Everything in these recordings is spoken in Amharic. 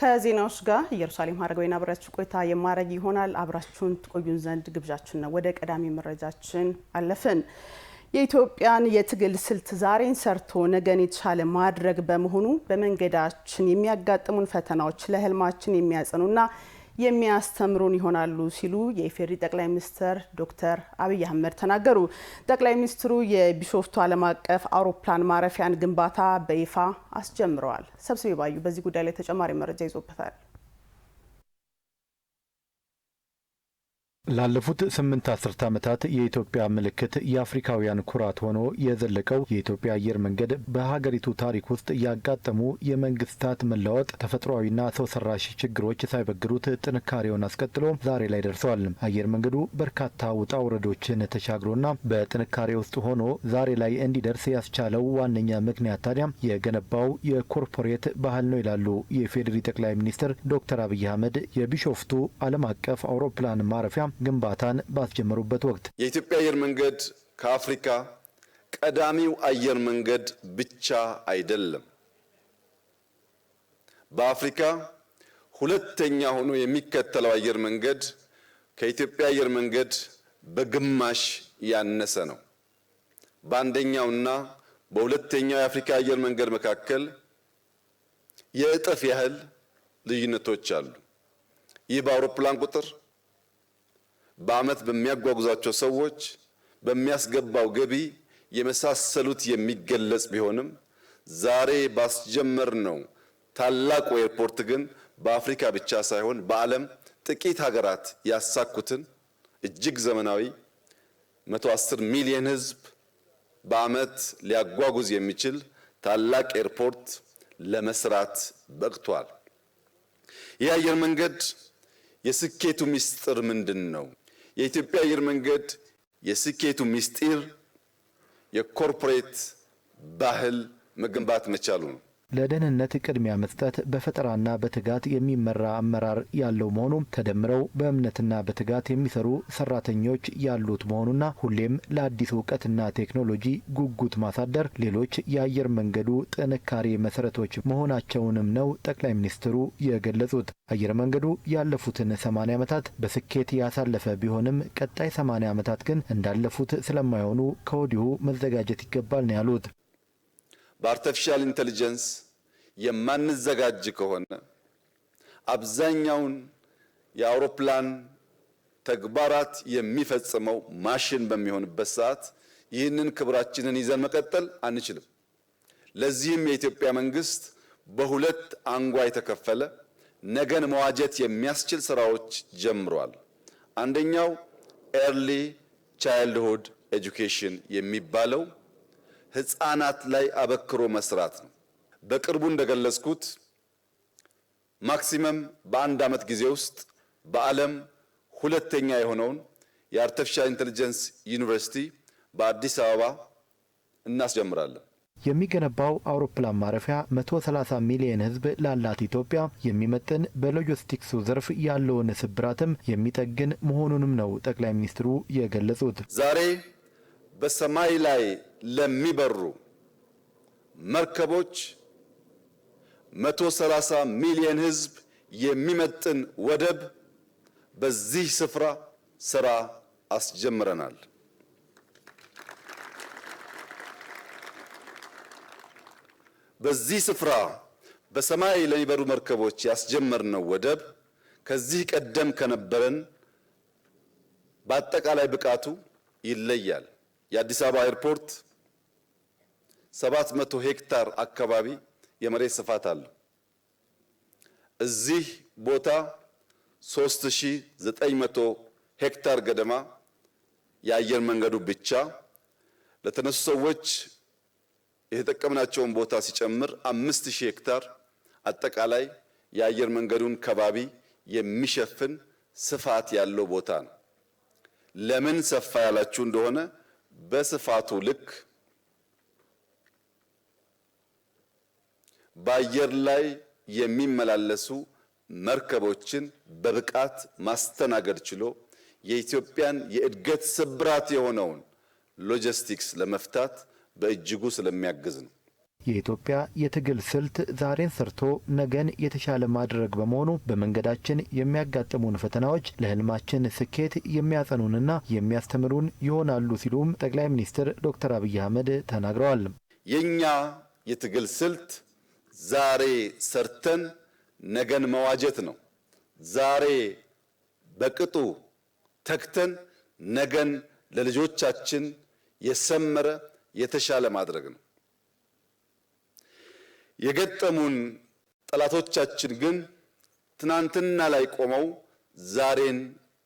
ከዜናዎች ጋር ኢየሩሳሌም ሀረገወይና አብራችሁ ቆይታ የማረግ ይሆናል። አብራችሁን ትቆዩን ዘንድ ግብዣችን ነው። ወደ ቀዳሚ መረጃችን አለፍን። የኢትዮጵያን የትግል ስልት ዛሬን ሰርቶ ነገን የተሻለ ማድረግ በመሆኑ በመንገዳችን የሚያጋጥሙን ፈተናዎች ለህልማችን የሚያጸኑና የሚያስተምሩን ይሆናሉ ሲሉ የኢፌዴሪ ጠቅላይ ሚኒስትር ዶክተር አብይ አህመድ ተናገሩ። ጠቅላይ ሚኒስትሩ የቢሾፍቱ ዓለም አቀፍ አውሮፕላን ማረፊያን ግንባታ በይፋ አስጀምረዋል። ሰብስቤ ባዩ በዚህ ጉዳይ ላይ ተጨማሪ መረጃ ይዞበታል። ላለፉት 8 አስርት ዓመታት የኢትዮጵያ ምልክት የአፍሪካውያን ኩራት ሆኖ የዘለቀው የኢትዮጵያ አየር መንገድ በሀገሪቱ ታሪክ ውስጥ ያጋጠሙ የመንግስታት መለወጥ ተፈጥሯዊና ሰው ሰራሽ ችግሮች ሳይበግሩት ጥንካሬውን አስቀጥሎ ዛሬ ላይ ደርሰዋል። አየር መንገዱ በርካታ ውጣ ውረዶችን ተሻግሮና በጥንካሬ ውስጥ ሆኖ ዛሬ ላይ እንዲደርስ ያስቻለው ዋነኛ ምክንያት ታዲያ የገነባው የኮርፖሬት ባህል ነው ይላሉ የኢፌዴሪ ጠቅላይ ሚኒስትር ዶክተር አብይ አህመድ የቢሾፍቱ ዓለም አቀፍ አውሮፕላን ማረፊያ ግንባታን ባስጀመሩበት ወቅት የኢትዮጵያ አየር መንገድ ከአፍሪካ ቀዳሚው አየር መንገድ ብቻ አይደለም፣ በአፍሪካ ሁለተኛ ሆኖ የሚከተለው አየር መንገድ ከኢትዮጵያ አየር መንገድ በግማሽ ያነሰ ነው። በአንደኛውና በሁለተኛው የአፍሪካ አየር መንገድ መካከል የእጥፍ ያህል ልዩነቶች አሉ። ይህ በአውሮፕላን ቁጥር፣ በአመት በሚያጓጉዛቸው ሰዎች፣ በሚያስገባው ገቢ የመሳሰሉት የሚገለጽ ቢሆንም ዛሬ ባስጀመርነው ታላቁ ኤርፖርት ግን በአፍሪካ ብቻ ሳይሆን በዓለም ጥቂት ሀገራት ያሳኩትን እጅግ ዘመናዊ 110 ሚሊዮን ሕዝብ በአመት ሊያጓጉዝ የሚችል ታላቅ ኤርፖርት ለመስራት በቅቷል። ይህ አየር መንገድ የስኬቱ ምስጢር ምንድን ነው? የኢትዮጵያ አየር መንገድ የስኬቱ ምስጢር የኮርፖሬት ባህል መገንባት መቻሉ ነው። ለደህንነት ቅድሚያ መስጠት በፈጠራና በትጋት የሚመራ አመራር ያለው መሆኑ ተደምረው በእምነትና በትጋት የሚሰሩ ሰራተኞች ያሉት መሆኑና ሁሌም ለአዲስ እውቀትና ቴክኖሎጂ ጉጉት ማሳደር ሌሎች የአየር መንገዱ ጥንካሬ መሰረቶች መሆናቸውንም ነው ጠቅላይ ሚኒስትሩ የገለጹት። አየር መንገዱ ያለፉትን 80 ዓመታት በስኬት ያሳለፈ ቢሆንም ቀጣይ 80 ዓመታት ግን እንዳለፉት ስለማይሆኑ ከወዲሁ መዘጋጀት ይገባል ነው ያሉት። በአርቲፊሻል ኢንተለጀንስ የማንዘጋጅ ከሆነ አብዛኛውን የአውሮፕላን ተግባራት የሚፈጽመው ማሽን በሚሆንበት ሰዓት ይህንን ክብራችንን ይዘን መቀጠል አንችልም። ለዚህም የኢትዮጵያ መንግስት በሁለት አንጓ የተከፈለ ነገን መዋጀት የሚያስችል ስራዎች ጀምሯል። አንደኛው ኤርሊ ቻይልድሁድ ኤጁኬሽን የሚባለው ህፃናት ላይ አበክሮ መስራት ነው። በቅርቡ እንደገለጽኩት ማክሲመም በአንድ አመት ጊዜ ውስጥ በዓለም ሁለተኛ የሆነውን የአርቲፊሻል ኢንተለጀንስ ዩኒቨርሲቲ በአዲስ አበባ እናስጀምራለን። የሚገነባው አውሮፕላን ማረፊያ 130 ሚሊዮን ህዝብ ላላት ኢትዮጵያ የሚመጥን በሎጂስቲክሱ ዘርፍ ያለውን ስብራትም የሚጠግን መሆኑንም ነው ጠቅላይ ሚኒስትሩ የገለጹት። ዛሬ በሰማይ ላይ ለሚበሩ መርከቦች 130 ሚሊዮን ህዝብ የሚመጥን ወደብ በዚህ ስፍራ ስራ አስጀምረናል። በዚህ ስፍራ በሰማይ ለሚበሩ መርከቦች ያስጀመርነው ወደብ ከዚህ ቀደም ከነበረን በአጠቃላይ ብቃቱ ይለያል። የአዲስ አበባ ኤርፖርት 700 ሄክታር አካባቢ የመሬት ስፋት አለው። እዚህ ቦታ 3900 ሄክታር ገደማ የአየር መንገዱ ብቻ ለተነሱ ሰዎች የተጠቀምናቸውን ቦታ ሲጨምር 5000 ሄክታር አጠቃላይ የአየር መንገዱን ከባቢ የሚሸፍን ስፋት ያለው ቦታ ነው። ለምን ሰፋ ያላችሁ እንደሆነ በስፋቱ ልክ በአየር ላይ የሚመላለሱ መርከቦችን በብቃት ማስተናገድ ችሎ የኢትዮጵያን የእድገት ስብራት የሆነውን ሎጂስቲክስ ለመፍታት በእጅጉ ስለሚያግዝ ነው። የኢትዮጵያ የትግል ስልት ዛሬን ሰርቶ ነገን የተሻለ ማድረግ በመሆኑ በመንገዳችን የሚያጋጥሙን ፈተናዎች ለህልማችን ስኬት የሚያጸኑንና የሚያስተምሩን ይሆናሉ ሲሉም ጠቅላይ ሚኒስትር ዶክተር አብይ አህመድ ተናግረዋል። የኛ የትግል ስልት ዛሬ ሰርተን ነገን መዋጀት ነው። ዛሬ በቅጡ ተክተን ነገን ለልጆቻችን የሰመረ የተሻለ ማድረግ ነው። የገጠሙን ጠላቶቻችን ግን ትናንትና ላይ ቆመው ዛሬን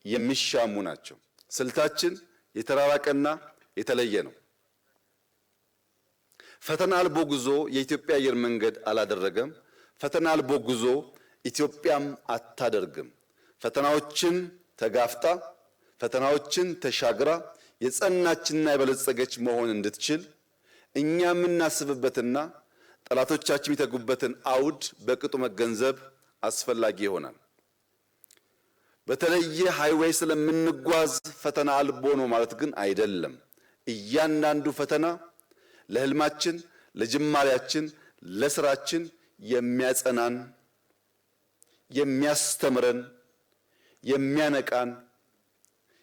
የሚሻሙ ናቸው። ስልታችን የተራራቀና የተለየ ነው። ፈተና አልቦ ጉዞ የኢትዮጵያ አየር መንገድ አላደረገም። ፈተና አልቦ ጉዞ ኢትዮጵያም አታደርግም። ፈተናዎችን ተጋፍጣ ፈተናዎችን ተሻግራ የጸናችና የበለጸገች መሆን እንድትችል እኛ የምናስብበትና ጠላቶቻችን የሚተጉበትን አውድ በቅጡ መገንዘብ አስፈላጊ ይሆናል። በተለየ ሃይዌይ ስለምንጓዝ ፈተና አልቦ ነው ማለት ግን አይደለም። እያንዳንዱ ፈተና ለህልማችን፣ ለጅማሬያችን፣ ለስራችን የሚያጸናን፣ የሚያስተምረን፣ የሚያነቃን፣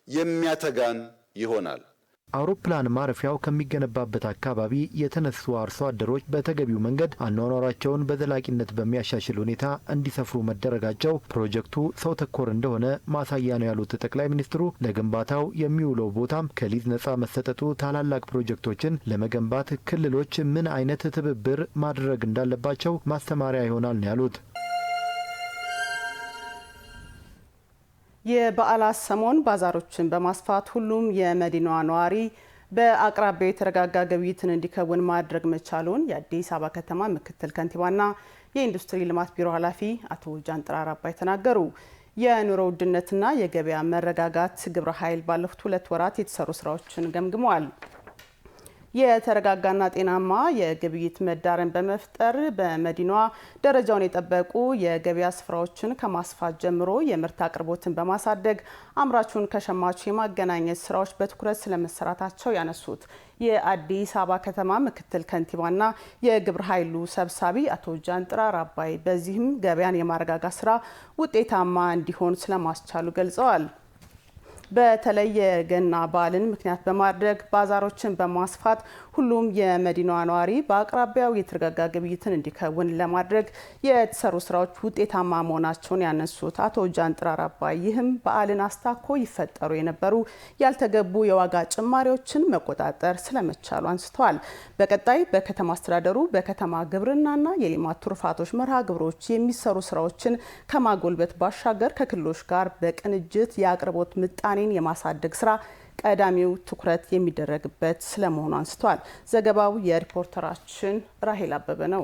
የሚያተጋን ይሆናል። አውሮፕላን ማረፊያው ከሚገነባበት አካባቢ የተነሱ አርሶ አደሮች በተገቢው መንገድ አኗኗራቸውን በዘላቂነት በሚያሻሽል ሁኔታ እንዲሰፍሩ መደረጋቸው ፕሮጀክቱ ሰው ተኮር እንደሆነ ማሳያ ነው ያሉት ጠቅላይ ሚኒስትሩ ለግንባታው የሚውለው ቦታም ከሊዝ ነጻ መሰጠቱ ታላላቅ ፕሮጀክቶችን ለመገንባት ክልሎች ምን አይነት ትብብር ማድረግ እንዳለባቸው ማስተማሪያ ይሆናል ነው ያሉት። የበዓላት ሰሞን ባዛሮችን በማስፋት ሁሉም የመዲናዋ ነዋሪ በአቅራቢያው የተረጋጋ ግብይትን እንዲከውን ማድረግ መቻሉን የአዲስ አበባ ከተማ ምክትል ከንቲባና የኢንዱስትሪ ልማት ቢሮ ኃላፊ አቶ ጃንጥራር አባይ ተናገሩ። የኑሮ ውድነትና የገበያ መረጋጋት ግብረ ኃይል ባለፉት 2 ወራት የተሰሩ ስራዎችን ገምግመዋል። የተረጋጋና ጤናማ የግብይት ምህዳርን በመፍጠር በመዲናዋ ደረጃውን የጠበቁ የገበያ ስፍራዎችን ከማስፋት ጀምሮ የምርት አቅርቦትን በማሳደግ አምራቹን ከሸማቹ የማገናኘት ስራዎች በትኩረት ስለመሰራታቸው ያነሱት የአዲስ አበባ ከተማ ምክትል ከንቲባና የግብረ ኃይሉ ሰብሳቢ አቶ ጃንጥራር አባይ በዚህም ገበያን የማረጋጋት ስራ ውጤታማ እንዲሆን ስለማስቻሉ ገልጸዋል። በተለይ የገና በዓልን ምክንያት በማድረግ ባዛሮችን በማስፋት ሁሉም የመዲናዋ ነዋሪ በአቅራቢያው የተረጋጋ ግብይትን እንዲከውን ለማድረግ የተሰሩ ስራዎች ውጤታማ መሆናቸውን ያነሱት አቶ ጃንጥራር አባይ ይህም በዓልን አስታኮ ይፈጠሩ የነበሩ ያልተገቡ የዋጋ ጭማሪዎችን መቆጣጠር ስለመቻሉ አንስተዋል። በቀጣይ በከተማ አስተዳደሩ በከተማ ግብርናና የልማት ትሩፋቶች መርሃ ግብሮች የሚሰሩ ስራዎችን ከማጎልበት ባሻገር ከክልሎች ጋር በቅንጅት የአቅርቦት ምጣኔ የማሳደግ ስራ ቀዳሚው ትኩረት የሚደረግበት ስለመሆኑ አንስተዋል። ዘገባው የሪፖርተራችን ራሄል አበበ ነው።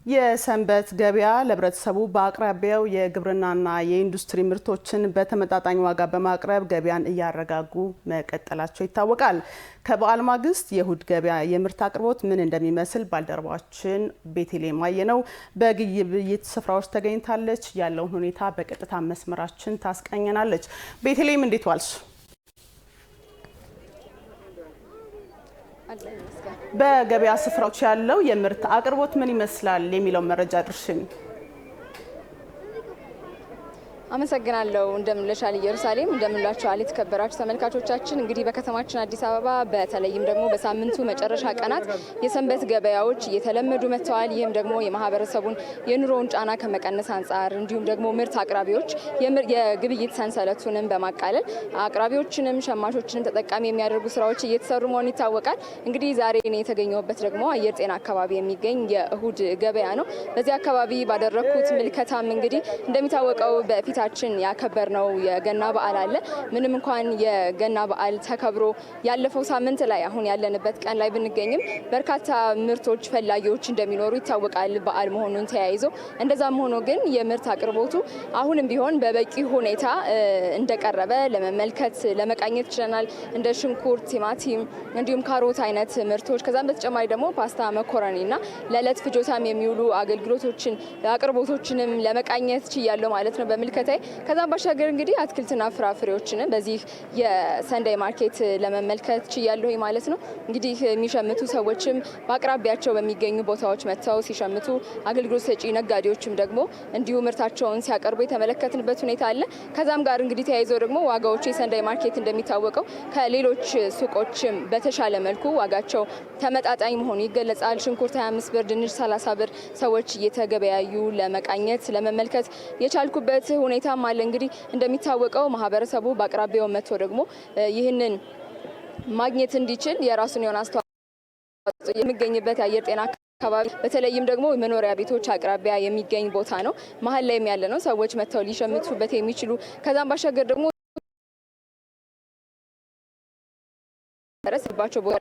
የሰንበት ገበያ ለህብረተሰቡ በአቅራቢያው የግብርናና የኢንዱስትሪ ምርቶችን በተመጣጣኝ ዋጋ በማቅረብ ገበያን እያረጋጉ መቀጠላቸው ይታወቃል። ከበዓል ማግስት የእሁድ ገበያ የምርት አቅርቦት ምን እንደሚመስል ባልደረባችን ቤተልሔም አየነው በግብይት ስፍራዎች ተገኝታለች። ያለውን ሁኔታ በቀጥታ መስመራችን ታስቀኘናለች። ቤተልሔም እንዴት ዋልሽ? በገበያ ስፍራዎች ያለው የምርት አቅርቦት ምን ይመስላል የሚለው መረጃ ድርሽኝ። አመሰግናለሁ። እንደምንለሻል ኢየሩሳሌም፣ እንደምንላችኋል የተከበራችሁ ተመልካቾቻችን። እንግዲህ በከተማችን አዲስ አበባ በተለይም ደግሞ በሳምንቱ መጨረሻ ቀናት የሰንበት ገበያዎች እየተለመዱ መጥተዋል። ይህም ደግሞ የማህበረሰቡን የኑሮውን ጫና ከመቀነስ አንጻር እንዲሁም ደግሞ ምርት አቅራቢዎች የግብይት ሰንሰለቱንም በማቃለል አቅራቢዎችንም ሸማቾችንም ተጠቃሚ የሚያደርጉ ስራዎች እየተሰሩ መሆኑ ይታወቃል። እንግዲህ ዛሬ እኔ የተገኘሁበት ደግሞ አየር ጤና አካባቢ የሚገኝ የእሁድ ገበያ ነው። በዚህ አካባቢ ባደረኩት ምልከታም እንግዲህ እንደሚታወቀው በፊት በቤታችን ያከበርነው የገና በዓል አለ። ምንም እንኳን የገና በዓል ተከብሮ ያለፈው ሳምንት ላይ አሁን ያለንበት ቀን ላይ ብንገኝም በርካታ ምርቶች ፈላጊዎች እንደሚኖሩ ይታወቃል። በዓል መሆኑን ተያይዞ እንደዛም ሆኖ ግን የምርት አቅርቦቱ አሁንም ቢሆን በበቂ ሁኔታ እንደቀረበ ለመመልከት ለመቃኘት ችለናል። እንደ ሽንኩርት፣ ቲማቲም እንዲሁም ካሮት አይነት ምርቶች ከዛም በተጨማሪ ደግሞ ፓስታ፣ መኮረኒና ለዕለት ፍጆታም የሚውሉ አገልግሎቶችን አቅርቦቶችንም ለመቃኘት ችያለሁ ማለት ነው በምልከታዬ። ከዛም ባሻገር እንግዲህ አትክልትና ፍራፍሬዎችን በዚህ የሰንዳይ ማርኬት ለመመልከት ችያለሁ ማለት ነው። እንግዲህ የሚሸምቱ ሰዎችም በአቅራቢያቸው በሚገኙ ቦታዎች መጥተው ሲሸምቱ፣ አገልግሎት ሰጪ ነጋዴዎችም ደግሞ እንዲሁ ምርታቸውን ሲያቀርቡ የተመለከትንበት ሁኔታ አለ። ከዛም ጋር እንግዲህ ተያይዘው ደግሞ ዋጋዎቹ የሰንዳይ ማርኬት እንደሚታወቀው ከሌሎች ሱቆችም በተሻለ መልኩ ዋጋቸው ተመጣጣኝ መሆኑ ይገለጻል። ሽንኩርት 25 ብር፣ ድንች 30 ብር ሰዎች እየተገበያዩ ለመቃኘት ለመመልከት የቻልኩበት ሁኔታም አለ። እንግዲህ እንደሚታወቀው ማህበረሰቡ በአቅራቢያው መጥቶ ደግሞ ይህንን ማግኘት እንዲችል የራሱን የሆነ አስተዋጽኦ የሚገኝበት የአየር ጤና አካባቢ በተለይም ደግሞ መኖሪያ ቤቶች አቅራቢያ የሚገኝ ቦታ ነው። መሀል ላይም ያለ ነው። ሰዎች መጥተው ሊሸምቱበት የሚችሉ ከዛም ባሻገር ደግሞ ረስባቸው ቦታ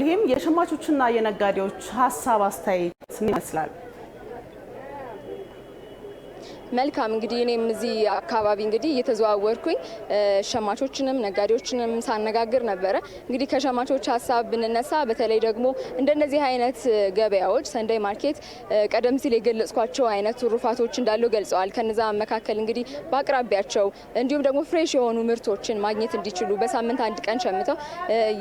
ይህም የሸማቾችና የነጋዴዎች ሀሳብ አስተያየት ምን ይመስላል? መልካም እንግዲህ እኔም እዚህ አካባቢ እንግዲህ እየተዘዋወርኩኝ ሸማቾችንም ነጋዴዎችንም ሳነጋግር ነበረ። እንግዲህ ከሸማቾች ሀሳብ ብንነሳ በተለይ ደግሞ እንደነዚህ አይነት ገበያዎች ሰንዳይ ማርኬት ቀደም ሲል የገለጽኳቸው አይነት ትሩፋቶች እንዳሉ ገልጸዋል። ከነዛ መካከል እንግዲህ በአቅራቢያቸው እንዲሁም ደግሞ ፍሬሽ የሆኑ ምርቶችን ማግኘት እንዲችሉ በሳምንት አንድ ቀን ሸምተው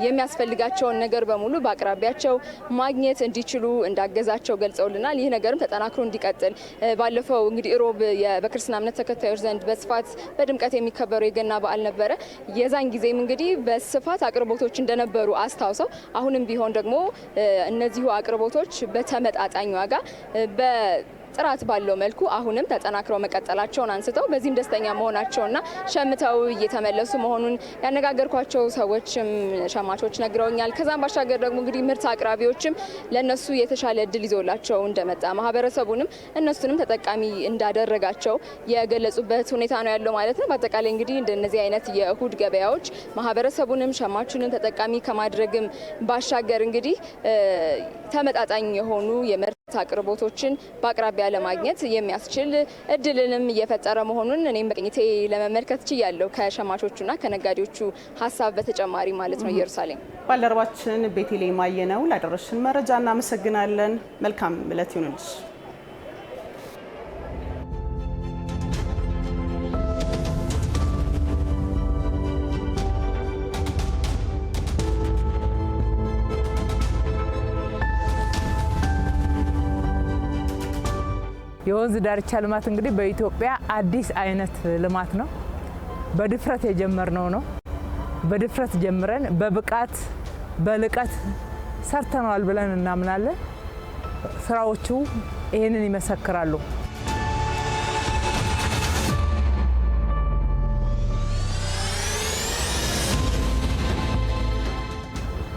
የሚያስፈልጋቸውን ነገር በሙሉ በአቅራቢያቸው ማግኘት እንዲችሉ እንዳገዛቸው ገልጸውልናል። ይህ ነገርም ተጠናክሮ እንዲቀጥል ባለፈው እንግዲህ ሮብ በክርስትና እምነት ተከታዮች ዘንድ በስፋት በድምቀት የሚከበረው የገና በዓል ነበረ። የዛን ጊዜም እንግዲህ በስፋት አቅርቦቶች እንደነበሩ አስታውሰው አሁንም ቢሆን ደግሞ እነዚሁ አቅርቦቶች በተመጣጣኝ ዋጋ ጥራት ባለው መልኩ አሁንም ተጠናክረው መቀጠላቸውን አንስተው በዚህም ደስተኛ መሆናቸውና ሸምተው እየተመለሱ መሆኑን ያነጋገርኳቸው ሰዎችም ሸማቾች ነግረውኛል። ከዛም ባሻገር ደግሞ እንግዲህ ምርት አቅራቢዎችም ለነሱ የተሻለ እድል ይዞላቸው እንደመጣ ማህበረሰቡንም እነሱንም ተጠቃሚ እንዳደረጋቸው የገለጹበት ሁኔታ ነው ያለው ማለት ነው። በአጠቃላይ እንግዲህ እንደነዚህ አይነት የእሁድ ገበያዎች ማህበረሰቡንም ሸማቹንም ተጠቃሚ ከማድረግም ባሻገር እንግዲህ ተመጣጣኝ የሆኑ የምርት አቅርቦቶችን በአቅራቢያ ለማግኘት የሚያስችል እድልንም እየፈጠረ መሆኑን እኔም በቅኝቴ ለመመልከት ችያለሁ። ከሸማቾቹና ከነጋዴዎቹ ሀሳብ በተጨማሪ ማለት ነው። ኢየሩሳሌም ባልደረባችን ቤቴሌም አየነው ላደረሽን መረጃ እናመሰግናለን። መልካም ዕለት ይሁንልሽ። የወንዝ ዳርቻ ልማት እንግዲህ በኢትዮጵያ አዲስ አይነት ልማት ነው። በድፍረት የጀመርነው ነው። በድፍረት ጀምረን በብቃት በልቀት ሰርተናል ብለን እናምናለን። ስራዎቹ ይሄንን ይመሰክራሉ።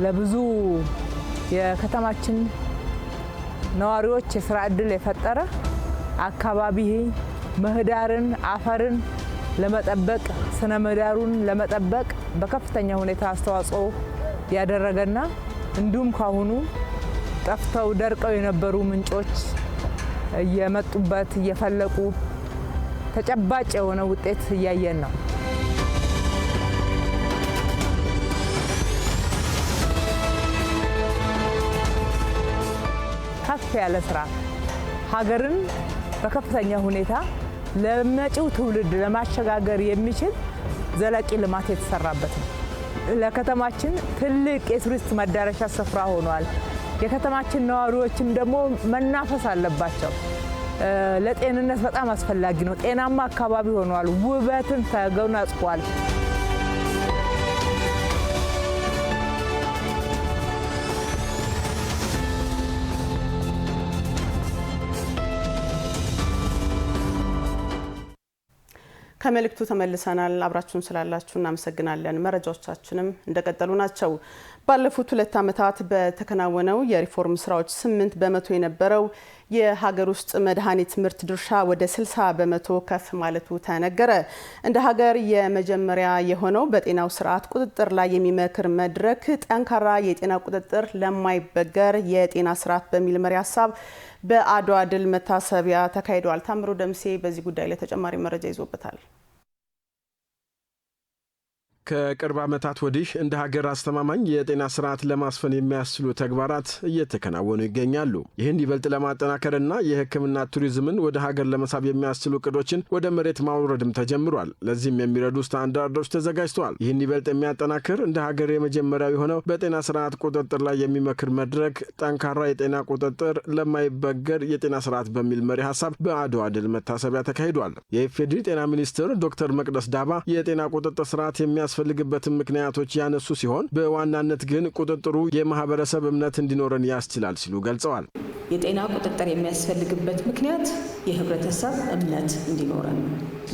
ለብዙ የከተማችን ነዋሪዎች የስራ እድል የፈጠረ አካባቢ ምህዳርን አፈርን ለመጠበቅ ስነ ምህዳሩን ለመጠበቅ በከፍተኛ ሁኔታ አስተዋጽኦ ያደረገና እንዲሁም ካሁኑ ጠፍተው ደርቀው የነበሩ ምንጮች እየመጡበት እየፈለቁ ተጨባጭ የሆነ ውጤት እያየን ነው። ከፍ ያለ ስራ ሀገርን በከፍተኛ ሁኔታ ለመጪው ትውልድ ለማሸጋገር የሚችል ዘላቂ ልማት የተሰራበት ነው። ለከተማችን ትልቅ የቱሪስት መዳረሻ ስፍራ ሆኗል። የከተማችን ነዋሪዎችም ደግሞ መናፈስ አለባቸው። ለጤንነት በጣም አስፈላጊ ነው። ጤናማ አካባቢ ሆኗል። ውበትን ተጎናጽፏል። ከመልእክቱ ተመልሰናል። አብራችሁን ስላላችሁ እናመሰግናለን። መረጃዎቻችንም እንደቀጠሉ ናቸው። ባለፉት 2 ዓመታት በተከናወነው የሪፎርም ስራዎች 8 በመቶ የነበረው የሀገር ውስጥ መድኃኒት ምርት ድርሻ ወደ 60 በመቶ ከፍ ማለቱ ተነገረ። እንደ ሀገር የመጀመሪያ የሆነው በጤናው ስርዓት ቁጥጥር ላይ የሚመክር መድረክ ጠንካራ የጤና ቁጥጥር ለማይበገር የጤና ስርዓት በሚል መሪ ሀሳብ በአድዋ ድል መታሰቢያ ተካሂዷል። ታምሮ ደምሴ በዚህ ጉዳይ ላይ ተጨማሪ መረጃ ይዞበታል። ከቅርብ ዓመታት ወዲህ እንደ ሀገር አስተማማኝ የጤና ስርዓት ለማስፈን የሚያስችሉ ተግባራት እየተከናወኑ ይገኛሉ። ይህን ይበልጥ ለማጠናከርና የሕክምና ቱሪዝምን ወደ ሀገር ለመሳብ የሚያስችሉ እቅዶችን ወደ መሬት ማውረድም ተጀምሯል። ለዚህም የሚረዱ ስታንዳርዶች ተዘጋጅተዋል። ይህን ይበልጥ የሚያጠናክር እንደ ሀገር የመጀመሪያው የሆነው በጤና ስርዓት ቁጥጥር ላይ የሚመክር መድረክ ጠንካራ የጤና ቁጥጥር ለማይበገር የጤና ስርዓት በሚል መሪ ሀሳብ በአድዋ ድል መታሰቢያ ተካሂዷል። የኢፌዴሪ ጤና ሚኒስትር ዶክተር መቅደስ ዳባ የጤና ቁጥጥር ስርዓት የሚያስፈልግበትን ምክንያቶች ያነሱ ሲሆን በዋናነት ግን ቁጥጥሩ የማህበረሰብ እምነት እንዲኖረን ያስችላል ሲሉ ገልጸዋል። የጤና ቁጥጥር የሚያስፈልግበት ምክንያት የህብረተሰብ እምነት እንዲኖረን፣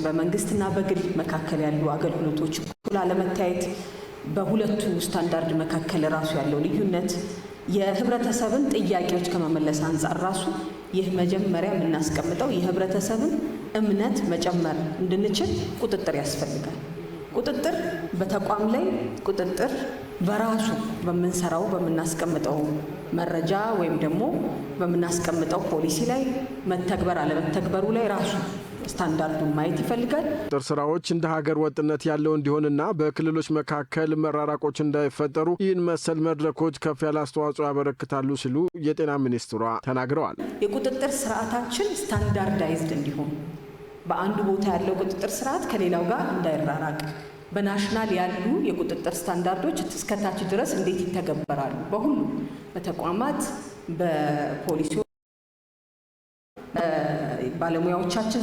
በመንግስትና በግል መካከል ያሉ አገልግሎቶች እኩል አለመታየት፣ በሁለቱ ስታንዳርድ መካከል ራሱ ያለው ልዩነት፣ የህብረተሰብን ጥያቄዎች ከመመለስ አንጻር ራሱ ይህ መጀመሪያ የምናስቀምጠው የህብረተሰብን እምነት መጨመር እንድንችል ቁጥጥር ያስፈልጋል። ቁጥጥር በተቋም ላይ ቁጥጥር በራሱ በምንሰራው በምናስቀምጠው መረጃ ወይም ደግሞ በምናስቀምጠው ፖሊሲ ላይ መተግበር አለመተግበሩ ላይ ራሱ ስታንዳርዱን ማየት ይፈልጋል። ቁጥጥር ስራዎች እንደ ሀገር ወጥነት ያለው እንዲሆንና በክልሎች መካከል መራራቆች እንዳይፈጠሩ ይህን መሰል መድረኮች ከፍ ያለ አስተዋጽኦ ያበረክታሉ ሲሉ የጤና ሚኒስትሯ ተናግረዋል። የቁጥጥር ስርዓታችን ስታንዳርዳይዝድ እንዲሆን በአንዱ ቦታ ያለው ቁጥጥር ስርዓት ከሌላው ጋር እንዳይራራቅ በናሽናል ያሉ የቁጥጥር ስታንዳርዶች እስከታች ድረስ እንዴት ይተገበራሉ፣ በሁሉ በተቋማት በፖሊሲ ባለሙያዎቻችን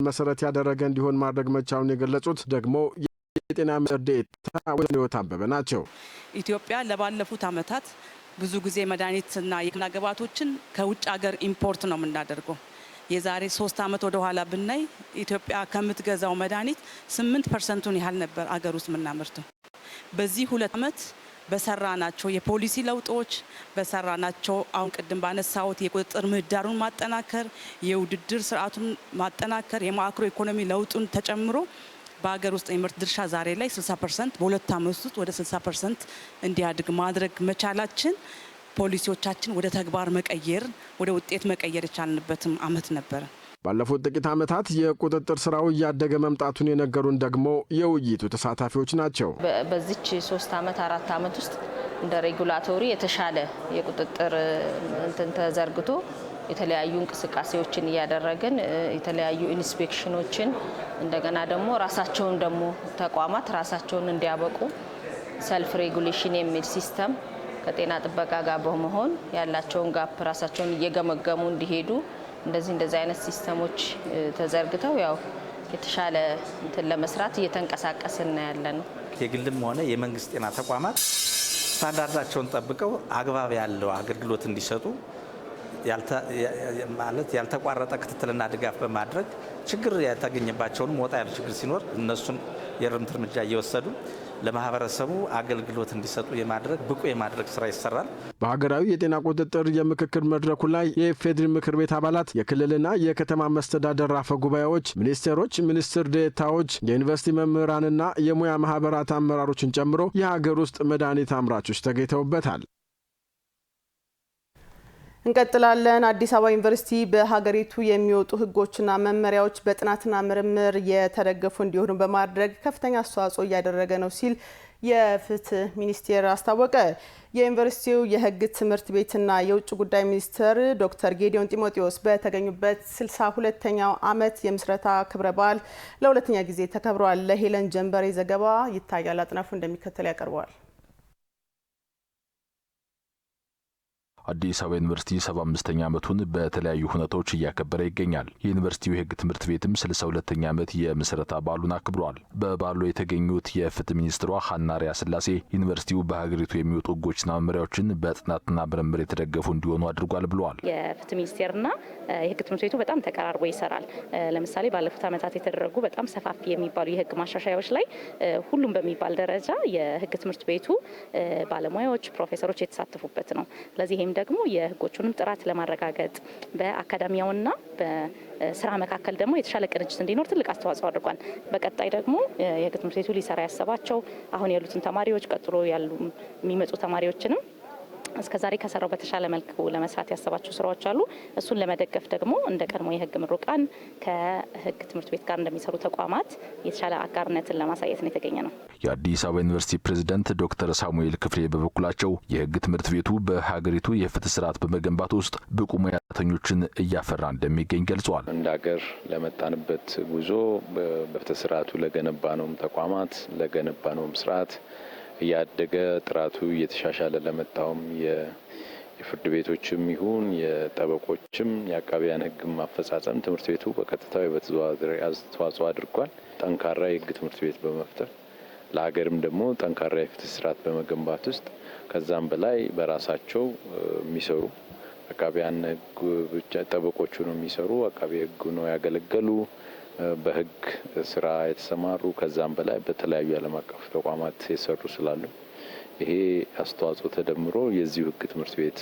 መሰረት ያደረገ እንዲሆን ማድረግ መቻሉን የገለጹት ደግሞ የጤና ሚኒስትር ዴኤታ ወይዘሮ አበበ ናቸው። ኢትዮጵያ ለባለፉት ዓመታት ብዙ ጊዜ መድኃኒትና የሕክምና ግብዓቶችን ከውጭ ሀገር ኢምፖርት ነው የምናደርገው። የዛሬ 3 ዓመት ወደ ኋላ ብናይ ኢትዮጵያ ከምትገዛው መድኃኒት 8% ያህል ነበር አገር ውስጥ የምናመርተው። በዚህ 2 ዓመት በሰራናቸው የፖሊሲ ለውጦች በሰራናቸው አሁን ቅድም ባነሳሁት የቁጥጥር ምህዳሩን ማጠናከር፣ የውድድር ስርዓቱን ማጠናከር፣ የማክሮ ኢኮኖሚ ለውጡን ተጨምሮ በሀገር ውስጥ የምርት ድርሻ ዛሬ ላይ 60% በ2 ዓመት ውስጥ ወደ 60% እንዲያድግ ማድረግ መቻላችን ፖሊሲዎቻችን ወደ ተግባር መቀየር ወደ ውጤት መቀየር የቻልንበትም ዓመት ነበረ። ባለፉት ጥቂት ዓመታት የቁጥጥር ስራው እያደገ መምጣቱን የነገሩን ደግሞ የውይይቱ ተሳታፊዎች ናቸው። በዚች 3 ዓመት 4 ዓመት ውስጥ እንደ ሬጉላቶሪ የተሻለ የቁጥጥር እንትን ተዘርግቶ የተለያዩ እንቅስቃሴዎችን እያደረግን የተለያዩ ኢንስፔክሽኖችን እንደገና ደግሞ ራሳቸውን ደግሞ ተቋማት ራሳቸውን እንዲያበቁ ሰልፍ ሬጉሌሽን የሚል ሲስተም ከጤና ጥበቃ ጋር በመሆን ያላቸውን ጋፕ ራሳቸውን እየገመገሙ እንዲሄዱ እንደዚህ አይነት ሲስተሞች ተዘርግተው ያው የተሻለ እንትን ለመስራት እየተንቀሳቀስን ያለን ነው። የግልም ሆነ የመንግስት ጤና ተቋማት ስታንዳርዳቸውን ጠብቀው አግባብ ያለው አገልግሎት እንዲሰጡ ያልተቋረጠ ክትትልና ድጋፍ በማድረግ ችግር የተገኘባቸውን ወጣ ያለ ችግር ሲኖር እነሱን የእርምት እርምጃ እየወሰዱ ለማህበረሰቡ አገልግሎት እንዲሰጡ የማድረግ ብቁ የማድረግ ስራ ይሰራል። በሀገራዊ የጤና ቁጥጥር የምክክር መድረኩ ላይ የኢፌዴሪ ምክር ቤት አባላት፣ የክልልና የከተማ መስተዳደር አፈ ጉባኤዎች፣ ሚኒስቴሮች፣ ሚኒስትር ዴኤታዎች፣ የዩኒቨርሲቲ መምህራንና የሙያ ማህበራት አመራሮችን ጨምሮ የሀገር ውስጥ መድኃኒት አምራቾች ተገኝተውበታል። እንቀጥላለን። አዲስ አበባ ዩኒቨርሲቲ በሀገሪቱ የሚወጡ ህጎችና መመሪያዎች በጥናትና ምርምር የተደገፉ እንዲሆኑ በማድረግ ከፍተኛ አስተዋጽኦ እያደረገ ነው ሲል የፍትህ ሚኒስቴር አስታወቀ። የዩኒቨርሲቲው የህግ ትምህርት ቤትና የውጭ ጉዳይ ሚኒስትር ዶክተር ጌዲዮን ጢሞቴዎስ በተገኙበት 62ኛው ዓመት የምስረታ ክብረ በዓል ለሁለተኛ ጊዜ ተከብሯል። ለሄለን ጀንበሬ ዘገባ ይታያል አጥናፉ እንደሚከተል ያቀርበዋል። አዲስ አበባ ዩኒቨርሲቲ 75ኛ ዓመቱን በተለያዩ ሁነቶች እያከበረ ይገኛል። የዩኒቨርሲቲው የሕግ ትምህርት ቤትም 62ኛ ዓመት የምስረታ በዓሉን አክብሯል። በበዓሉ የተገኙት የፍትህ ሚኒስትሯ ሀና አርአያ ስላሴ ዩኒቨርሲቲው በሀገሪቱ የሚወጡ ሕጎችና መመሪያዎችን በጥናትና ምርምር የተደገፉ እንዲሆኑ አድርጓል ብለዋል። የፍትህ ሚኒስቴርና የሕግ ትምህርት ቤቱ በጣም ተቀራርቦ ይሰራል። ለምሳሌ ባለፉት ዓመታት የተደረጉ በጣም ሰፋፊ የሚባሉ የሕግ ማሻሻያዎች ላይ ሁሉም በሚባል ደረጃ የሕግ ትምህርት ቤቱ ባለሙያዎች፣ ፕሮፌሰሮች የተሳተፉበት ነው። ስለዚህ ደግሞ የህጎቹንም ጥራት ለማረጋገጥ በአካዳሚያውና በስራ መካከል ደግሞ የተሻለ ቅንጅት እንዲኖር ትልቅ አስተዋጽኦ አድርጓል። በቀጣይ ደግሞ የህግ ትምህርት ቤቱ ሊሰራ ያሰባቸው አሁን ያሉትን ተማሪዎች ቀጥሎ ያሉ የሚመጡ ተማሪዎችንም እስከዛሬ ከሰራው በተሻለ መልኩ ለመስራት ያሰባቸው ስራዎች አሉ። እሱን ለመደገፍ ደግሞ እንደ ቀድሞ የህግ ምሩቃን ከህግ ትምህርት ቤት ጋር እንደሚሰሩ ተቋማት የተሻለ አጋርነትን ለማሳየት ነው የተገኘ ነው። የአዲስ አበባ ዩኒቨርሲቲ ፕሬዝዳንት ዶክተር ሳሙኤል ክፍሌ በበኩላቸው የህግ ትምህርት ቤቱ በሀገሪቱ የፍትህ ስርዓት በመገንባት ውስጥ ብቁ ሙያተኞችን እያፈራ እንደሚገኝ ገልጸዋል። እንደ ሀገር ለመጣንበት ጉዞ በፍትህ ስርዓቱ ለገነባነውም ተቋማት ለገነባነውም ስርዓት እያደገ ጥራቱ እየተሻሻለ ለመጣውም የፍርድ ቤቶችም ይሁን የጠበቆችም የአቃቢያን ህግ ማፈጻጸም ትምህርት ቤቱ በቀጥታዊ በተዘዋዋሪ አስተዋጽኦ አድርጓል። ጠንካራ የህግ ትምህርት ቤት በመፍጠር ለሀገርም ደግሞ ጠንካራ የፍትህ ስርዓት በመገንባት ውስጥ ከዛም በላይ በራሳቸው የሚሰሩ አቃቢያን ህግ ብቻ ጠበቆቹ ነው የሚሰሩ አቃቢ ህግ ነው ያገለገሉ በህግ ስራ የተሰማሩ ከዛም በላይ በተለያዩ ዓለም አቀፍ ተቋማት የሰሩ ስላሉ ይሄ አስተዋጽኦ ተደምሮ የዚሁ ህግ ትምህርት ቤት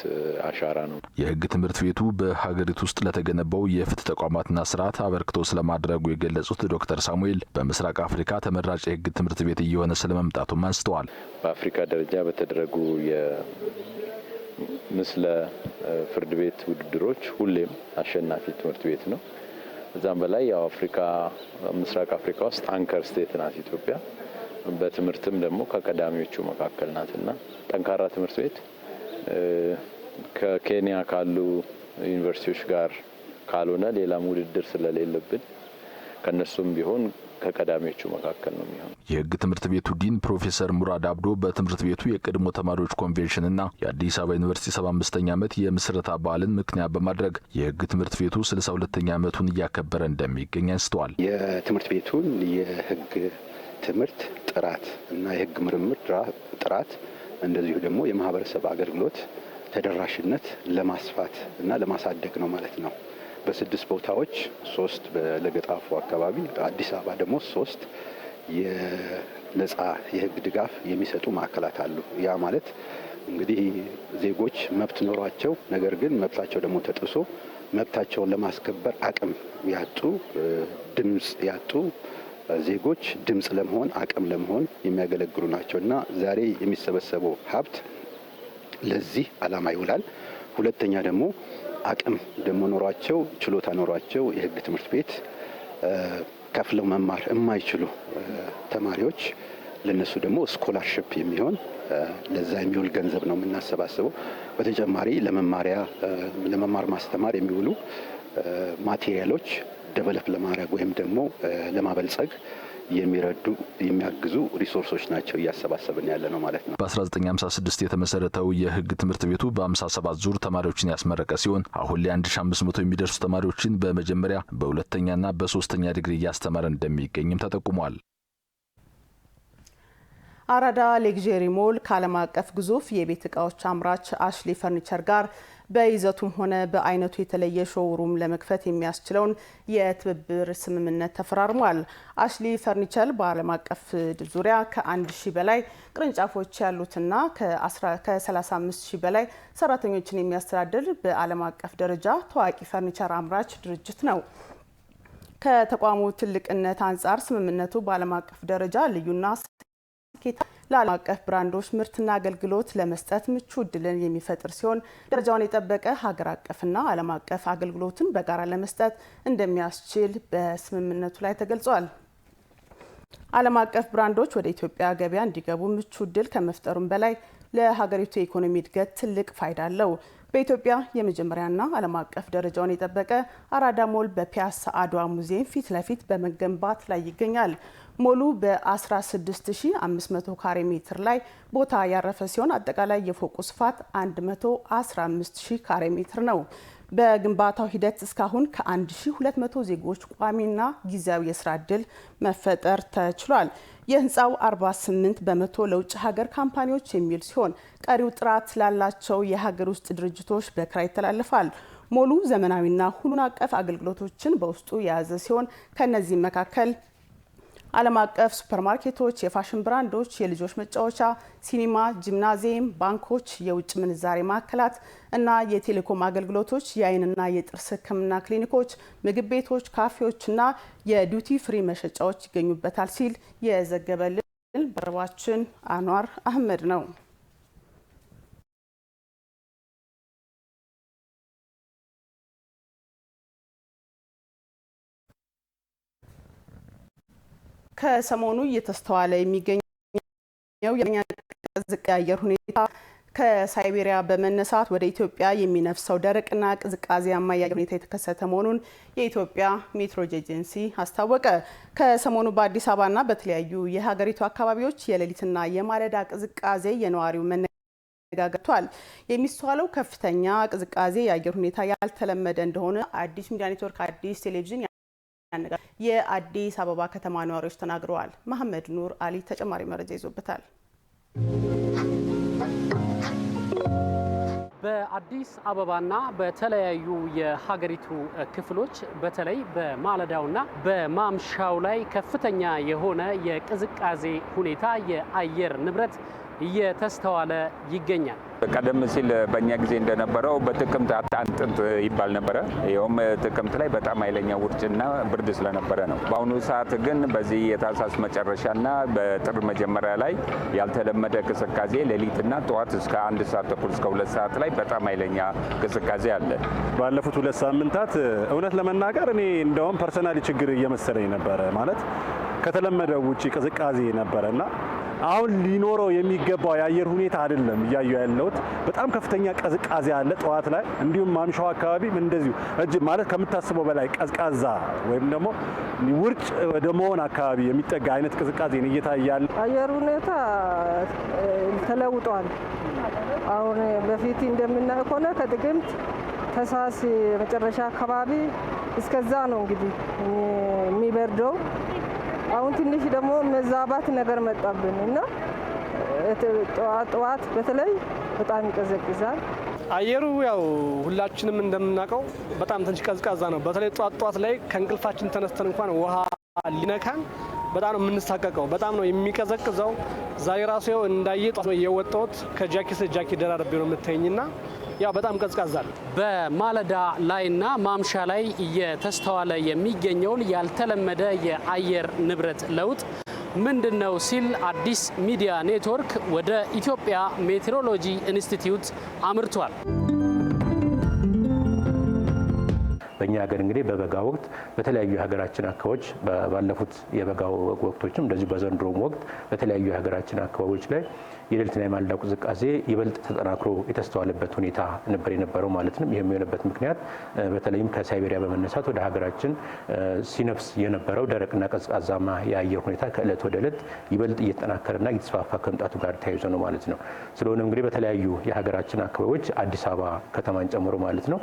አሻራ ነው። የህግ ትምህርት ቤቱ በሀገሪቱ ውስጥ ለተገነባው የፍትህ ተቋማትና ስርዓት አበርክቶ ስለማድረጉ የገለጹት ዶክተር ሳሙኤል በምስራቅ አፍሪካ ተመራጭ የህግ ትምህርት ቤት እየሆነ ስለመምጣቱም አንስተዋል። በአፍሪካ ደረጃ በተደረጉ የምስለ ፍርድ ቤት ውድድሮች ሁሌም አሸናፊ ትምህርት ቤት ነው። እዛም በላይ ያው ምስራቅ አፍሪካ ውስጥ አንከር ስቴት ናት ኢትዮጵያ። በትምህርትም ደግሞ ከቀዳሚዎቹ መካከል ናትና ጠንካራ ትምህርት ቤት ከኬንያ ካሉ ዩኒቨርሲቲዎች ጋር ካልሆነ ሌላም ውድድር ስለሌለብን ከነሱም ቢሆን ከቀዳሚዎቹ መካከል ነው የሚሆነው። የህግ ትምህርት ቤቱ ዲን ፕሮፌሰር ሙራድ አብዶ በትምህርት ቤቱ የቀድሞ ተማሪዎች ኮንቬንሽንና የአዲስ አበባ ዩኒቨርሲቲ 75ኛ ዓመት የምስረታ በዓልን ምክንያት በማድረግ የህግ ትምህርት ቤቱ 62ኛ ዓመቱን እያከበረ እንደሚገኝ አንስተዋል። የትምህርት ቤቱን የህግ ትምህርት ጥራት እና የህግ ምርምር ጥራት እንደዚሁ ደግሞ የማህበረሰብ አገልግሎት ተደራሽነት ለማስፋት እና ለማሳደግ ነው ማለት ነው። በ6 ቦታዎች 3 በለገጣፉ አካባቢ አዲስ አበባ ደግሞ 3 የነጻ የህግ ድጋፍ የሚሰጡ ማዕከላት አሉ። ያ ማለት እንግዲህ ዜጎች መብት ኖሯቸው ነገር ግን መብታቸው ደግሞ ተጥሶ መብታቸውን ለማስከበር አቅም ያጡ ድምጽ ያጡ ዜጎች ድምጽ ለመሆን አቅም ለመሆን የሚያገለግሉ ናቸውና ዛሬ የሚሰበሰበው ሀብት ለዚህ ዓላማ ይውላል። ሁለተኛ ደግሞ አቅም ደግሞ ኖሯቸው ችሎታ ኖሯቸው የህግ ትምህርት ቤት ከፍለው መማር የማይችሉ ተማሪዎች ለነሱ ደግሞ ስኮላርሺፕ የሚሆን ለዛ የሚውል ገንዘብ ነው የምናሰባስበው። በተጨማሪ ለመማር ማስተማር የሚውሉ ማቴሪያሎች ደቨሎፕ ለማድረግ ወይም ደግሞ ለማበልጸግ የሚያግዙ ሪሶርሶች ናቸው እያሰባሰብን ያለ ነው ማለት ነው። በ1956 የተመሰረተው የህግ ትምህርት ቤቱ በ57 ዙር ተማሪዎችን ያስመረቀ ሲሆን አሁን ላይ 1500 የሚደርሱ ተማሪዎችን በመጀመሪያ በሁለተኛና በሶስተኛ ዲግሪ እያስተማረ እንደሚገኝም ተጠቁሟል። አራዳ ሌግዠሪ ሞል ከዓለም አቀፍ ግዙፍ የቤት እቃዎች አምራች አሽሊ ፈርኒቸር ጋር በይዘቱም ሆነ በአይነቱ የተለየ ሾውሩም ለመክፈት የሚያስችለውን የትብብር ስምምነት ተፈራርሟል። አሽሊ ፈርኒቸር በዓለም አቀፍ ዙሪያ ከ1000 በላይ ቅርንጫፎች ያሉትና ከ35,000 በላይ ሰራተኞችን የሚያስተዳድር በዓለም አቀፍ ደረጃ ታዋቂ ፈርኒቸር አምራች ድርጅት ነው። ከተቋሙ ትልቅነት አንጻር ስምምነቱ በዓለም አቀፍ ደረጃ ልዩና ለዓለም አቀፍ ብራንዶች ምርትና አገልግሎት ለመስጠት ምቹ እድልን የሚፈጥር ሲሆን ደረጃውን የጠበቀ ሀገር አቀፍና ዓለም አቀፍ አገልግሎትን በጋራ ለመስጠት እንደሚያስችል በስምምነቱ ላይ ተገልጿል። ዓለም አቀፍ ብራንዶች ወደ ኢትዮጵያ ገበያ እንዲገቡ ምቹ እድል ከመፍጠሩም በላይ ለሀገሪቱ የኢኮኖሚ እድገት ትልቅ ፋይዳ አለው። በኢትዮጵያ የመጀመሪያና ዓለም አቀፍ ደረጃውን የጠበቀ አራዳ ሞል በፒያሳ አድዋ ሙዚየም ፊት ለፊት በመገንባት ላይ ይገኛል። ሞሉ በ16500 ካሬ ሜትር ላይ ቦታ ያረፈ ሲሆን አጠቃላይ የፎቁ ስፋት 115000 ካሬ ሜትር ነው። በግንባታው ሂደት እስካሁን ከ1200 ዜጎች ቋሚና ጊዜያዊ የስራ ዕድል መፈጠር ተችሏል። የህንፃው 48 በመቶ ለውጭ ሀገር ካምፓኒዎች የሚውል ሲሆን ቀሪው ጥራት ላላቸው የሀገር ውስጥ ድርጅቶች በክራይ ይተላለፋል። ሞሉ ዘመናዊና ሁሉን አቀፍ አገልግሎቶችን በውስጡ የያዘ ሲሆን ከነዚህም መካከል ዓለም አቀፍ ሱፐርማርኬቶች፣ የፋሽን ብራንዶች፣ የልጆች መጫወቻ፣ ሲኒማ፣ ጂምናዚየም፣ ባንኮች፣ የውጭ ምንዛሬ ማዕከላት እና የቴሌኮም አገልግሎቶች፣ የአይንና የጥርስ ሕክምና ክሊኒኮች፣ ምግብ ቤቶች፣ ካፌዎችና የዲዩቲ ፍሪ መሸጫዎች ይገኙበታል ሲል የዘገበልን ባልደረባችን አንዋር አህመድ ነው። ከሰሞኑ እየተስተዋለ የሚገኘው የቅዝቃዜ አየር ሁኔታ ከሳይቤሪያ በመነሳት ወደ ኢትዮጵያ የሚነፍሰው ደረቅና ቅዝቃዜያማ የአየር ሁኔታ የተከሰተ መሆኑን የኢትዮጵያ ሜትሮሎጂ ኤጀንሲ አስታወቀ። ከሰሞኑ በአዲስ አበባና በተለያዩ የሀገሪቱ አካባቢዎች የሌሊትና የማለዳ ቅዝቃዜ የነዋሪው መነጋገርቷል። የሚስተዋለው ከፍተኛ ቅዝቃዜ የአየር ሁኔታ ያልተለመደ እንደሆነ አዲስ ሚዲያ ኔትወርክ አዲስ ቴሌቪዥን የአዲስ አበባ ከተማ ነዋሪዎች ተናግረዋል። መሐመድ ኑር አሊ ተጨማሪ መረጃ ይዞበታል። በአዲስ አበባና በተለያዩ የሀገሪቱ ክፍሎች በተለይ በማለዳውና በማምሻው ላይ ከፍተኛ የሆነ የቅዝቃዜ ሁኔታ የአየር ንብረት እየተስተዋለ ይገኛል። ቀደም ሲል በእኛ ጊዜ እንደነበረው በጥቅምት አጣንጥንት ይባል ነበረ። ይኸውም ጥቅምት ላይ በጣም ኃይለኛ ውርጭና ብርድ ስለነበረ ነው። በአሁኑ ሰዓት ግን በዚህ የታህሳስ መጨረሻና በጥር መጀመሪያ ላይ ያልተለመደ ቅዝቃዜ ሌሊትና ጠዋት እስከ 1 ሰዓት ተኩል እስከ 2 ሰዓት ላይ በጣም ኃይለኛ ቅዝቃዜ አለ። ባለፉት 2 ሳምንታት እውነት ለመናገር እኔ እንደውም ፐርሰናሊ ችግር እየመሰለኝ ነበረ። ማለት ከተለመደው ውጪ ቅዝቃዜ ነበረና አሁን ሊኖረው የሚገባው የአየር ሁኔታ አይደለም እያየሁ ያለሁት። በጣም ከፍተኛ ቅዝቃዜ አለ ጠዋት ላይ፣ እንዲሁም ማምሻው አካባቢም እንደዚሁ ማለት ከምታስበው በላይ ቀዝቃዛ ወይም ደግሞ ውርጭ ወደ መሆን አካባቢ የሚጠጋ አይነት ቅዝቃዜ ነው እየታየ ያለ። አየር ሁኔታ ተለውጧል። አሁን በፊት እንደምናየው ከሆነ ከጥቅምት ታህሳስ መጨረሻ አካባቢ እስከዛ ነው እንግዲህ የሚበርደው። አሁን ትንሽ ደግሞ መዛባት ነገር መጣብን እና ጠዋት በተለይ በጣም ይቀዘቅዛል። አየሩ ያው ሁላችንም እንደምናውቀው በጣም ትንሽ ቀዝቃዛ ነው። በተለይ ጠዋት ላይ ከእንቅልፋችን ተነስተን እንኳን ውሃ ሊነካን በጣም ነው የምንሳቀቀው። በጣም ነው የሚቀዘቅዘው። ዛሬ ራሱ ያው እንዳየ ጠዋት የወጣሁት ከጃኬት ደራርቤ ነው የምታየኝና ያው በጣም ቀዝቃዛል። በማለዳ ላይና ማምሻ ላይ እየተስተዋለ የሚገኘውን ያልተለመደ የአየር ንብረት ለውጥ ምንድነው ሲል አዲስ ሚዲያ ኔትወርክ ወደ ኢትዮጵያ ሜትሮሎጂ ኢንስቲትዩት አምርቷል። በእኛ ሀገር እንግዲህ በበጋ ወቅት በተለያዩ የሀገራችን አካባቢዎች ባለፉት የበጋ ወቅቶችም እንደዚሁ በዘንድሮም ወቅት በተለያዩ የሀገራችን አካባቢዎች ላይ የሌሊትና የማለዳ ቅዝቃዜ ይበልጥ ተጠናክሮ የተስተዋለበት ሁኔታ ነበር የነበረው ማለት ነው። ይህም የሆነበት ምክንያት በተለይም ከሳይቤሪያ በመነሳት ወደ ሀገራችን ሲነፍስ የነበረው ደረቅና ቀዝቃዛማ የአየር ሁኔታ ከእለት ወደ እለት ይበልጥ እየተጠናከረና እየተስፋፋ ከመምጣቱ ጋር ተያይዞ ነው ማለት ነው። ስለሆነ እንግዲህ በተለያዩ የሀገራችን አካባቢዎች አዲስ አበባ ከተማን ጨምሮ ማለት ነው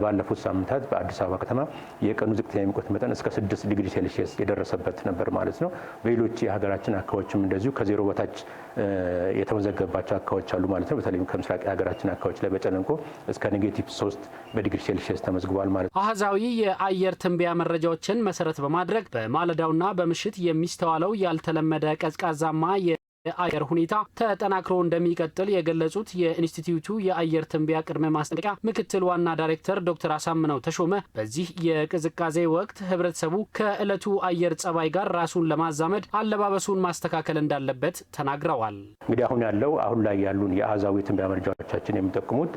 ባለፉት ሳምንታት በአዲስ አበባ ከተማ የቀኑ ዝቅተኛ የሙቀት መጠን እስከ 6 ዲግሪ ሴልሺየስ የደረሰበት ነበር ማለት ነው። በሌሎች የሀገራችን አካባቢዎችም እንደዚሁ ከዜሮ በታች የተመዘገባቸው አካባቢዎች አሉ ማለት ነው። በተለይም ከምስራቅ የሀገራችን አካባቢዎች ላይ በጨለንቆ እስከ -3 በዲግሪ ሴልሺየስ ተመዝግቧል ማለት ነው። አሃዛዊ የአየር ትንበያ መረጃዎችን መሰረት በማድረግ በማለዳውና በምሽት የሚስተዋለው ያልተለመደ ቀዝቃዛማ የአየር ሁኔታ ተጠናክሮ እንደሚቀጥል የገለጹት የኢንስቲትዩቱ የአየር ትንበያ ቅድመ ማስጠንቀቂያ ምክትል ዋና ዳይሬክተር ዶክተር አሳምነው ተሾመ በዚህ የቅዝቃዜ ወቅት ህብረተሰቡ ከእለቱ አየር ጸባይ ጋር ራሱን ለማዛመድ አለባበሱን ማስተካከል እንዳለበት ተናግረዋል። እንግዲህ አሁን ላይ ያሉን የአሃዛዊ ትንበያ መረጃዎቻችን የሚጠቁሙት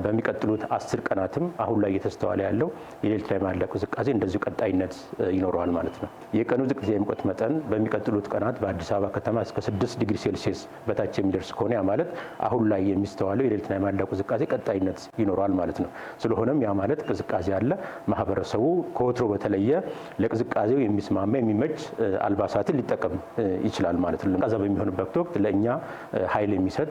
በሚቀጥሉት 10 ቀናትም አሁን ላይ እየተስተዋለ ያለው የሌሊት ላይ ማለዳ ቅዝቃዜ እንደዚሁ ቀጣይነት ይኖረዋል ማለት ነው። የቀኑ ዝቅተኛ የሙቀት መጠን በሚቀጥሉት ቀናት በአዲስ አበባ ከተማ እስከ 6 ከ6 ዲግሪ ሴልሲየስ በታች የሚደርስ ከሆነ ያ ማለት አሁን ላይ የሚስተዋለው የሌሊትና የማለዳ ቅዝቃዜ ቀጣይነት ይኖራል ማለት ነው። ስለሆነም ያ ማለት ቅዝቃዜ አለ። ማህበረሰቡ ከወትሮ በተለየ ለቅዝቃዜው የሚስማማ የሚመች አልባሳትን ሊጠቀም ይችላል ማለት ነው። ቀዝቃዛ በሚሆንበት ወቅት ለእኛ ኃይል የሚሰጥ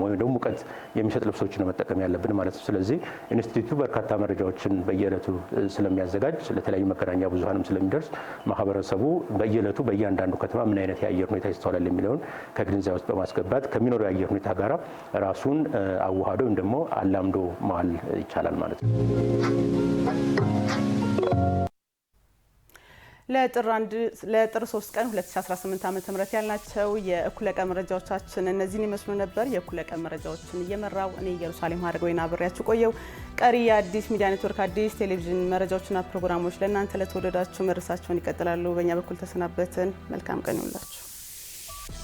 ወይም ደግሞ ሙቀት የሚሰጥ ልብሶችን ነው መጠቀም ያለብን ማለት ነው። ስለዚህ ኢንስቲትዩቱ በርካታ መረጃዎችን በየዕለቱ ስለሚያዘጋጅ ለተለያዩ መገናኛ ብዙሃንም ስለሚደርስ ማህበረሰቡ በየዕለቱ በእያንዳንዱ ከተማ ምን አይነት የአየር ሁኔታ ይስተዋላል የሚለውን ከግንዛቤ ውስጥ በማስገባት ከሚኖረው የአየር ሁኔታ ጋር ራሱን አዋህዶ ወይም ደግሞ አላምዶ መዋል ይቻላል ማለት ነው። ለጥር 3 ቀን 2018 ዓ.ም ያልናቸው የእኩለ ቀን መረጃዎቻችን እነዚህን ይመስሉ ነበር። የእኩለ ቀን መረጃዎችን እየመራው እኔ ኢየሩሳሌም ሀረገወይና አብሬያችሁ ቆየው። ቀሪ የአዲስ ሚዲያ ኔትወርክ አዲስ ቴሌቪዥን መረጃዎችና ፕሮግራሞች ለእናንተ ለተወደዳችሁ መድረሳቸውን ይቀጥላሉ። በእኛ በኩል ተሰናበትን። መልካም ቀን ይሁንላችሁ።